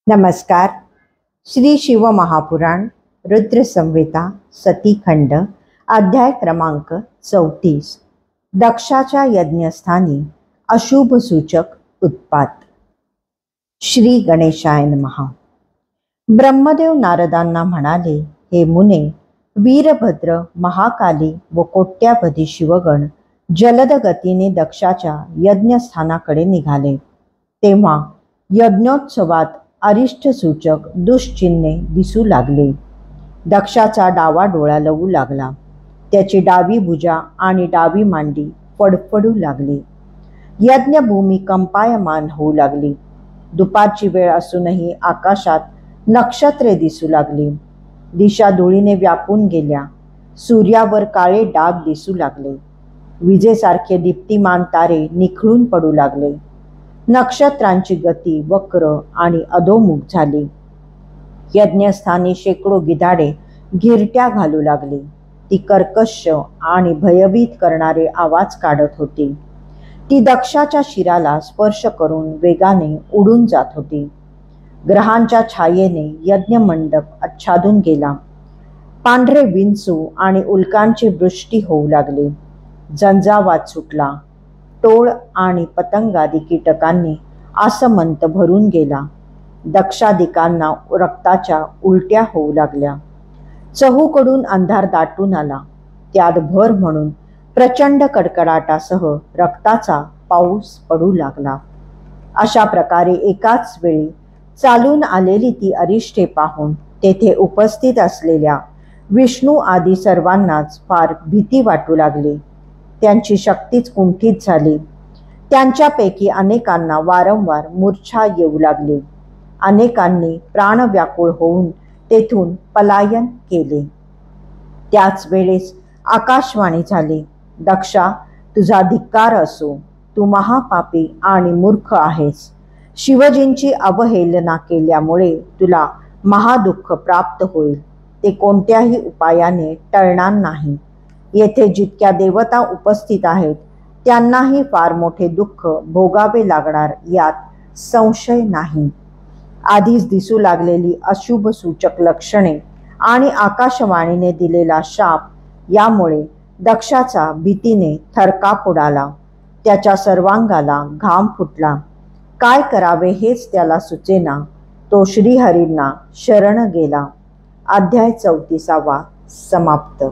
नमस्कार. श्री शिव महापुराण रुद्र संहिता सतीखंड अध्याय क्रमांक 34. दक्षाच्या यज्ञस्थानी अशुभ सूचक उत्पात. श्री गणेशाय नमः. ब्रह्मदेव नारदांना म्हणाले, हे मुने, वीरभद्र, महाकाली व कोट्यावधी शिवगण जलद गतीने दक्षाच्या यज्ञस्थानाकडे निघाले. तेव्हा यज्ञोत्सवात अरिष्ट सूचक दुष्चिन्हे दिसू लागले. दक्षाचा डावा डोळा लवू लागला. त्याची डावी भुजा आणि डावी मांडी फडफडू लागली. यज्ञभूमी कंपायमान होऊ लागली. दुपारची वेळ असूनही आकाशात नक्षत्रे दिसू लागली. दिशा धुळीने व्यापून गेल्या. सूर्यावर काळे डाग दिसू लागले. विजेसारखे दीप्तिमान तारे निखळून पडू लागले. नक्षत्रांची गती वक्र आणि अधोमुख झाली. यज्ञस्थानी शेकडो गिधाडे घिरट्या घालू लागली. ती कर्कश आणि भयभीत करणारे आवाज काढत होती. ती दक्षाच्या शिराला स्पर्श करून वेगाने उडून जात होती. ग्रहांच्या छायेने यज्ञमंडप आच्छादून गेला. पांढरे विंचू आणि उल्कांची वृष्टी होऊ लागली. झंझावात सुटला. टोळ आणि पतंगादी कीटकांनी आसमंत भरून गेला. दक्षादिकांना रक्ताच्या उलट्या होऊ लागल्या. चहूकडून अंधार दाटून आला. त्यात भर म्हणून प्रचंड कडकडाटासह रक्ताचा पाऊस पडू लागला. अशा प्रकारे एकाच वेळी चालून आलेली ती अरिष्टे पाहून तेथे उपस्थित असलेल्या विष्णू आदी सर्वांनाच फार भीती वाटू लागली. त्यांची शक्तीच कुंठित झाली. त्यांच्यापैकी अनेकांना वारंवार मूर्छा येऊ लागली. अनेकांनी प्राणव्याकुळ होऊन तेथून पलायन केले. त्याच वेळेस आकाशवाणी झाली, दक्षा, तुझा धिक्कार असो. तू महापापी आणि मूर्ख आहेस. शिवजींची अवहेलना केल्यामुळे तुला महादुःख प्राप्त होईल. ते कोणत्याही उपायाने टळणार नाही. येथे जितक्या देवता उपस्थित आहेत त्यांनाही फार मोठे दुःख भोगावे लागणार, यात संशय नाही. आधीच दिसू लागलेली अशुभ सूचक लक्षणे आणि आकाशवाणीने दिलेला शाप यामुळे दक्षाचा भीतीने थरकाप उडाला. त्याच्या सर्वांगाला घाम फुटला. काय करावे हेच त्याला सुचेना. तो श्रीहरींना शरण गेला. अध्याय 34 समाप्त.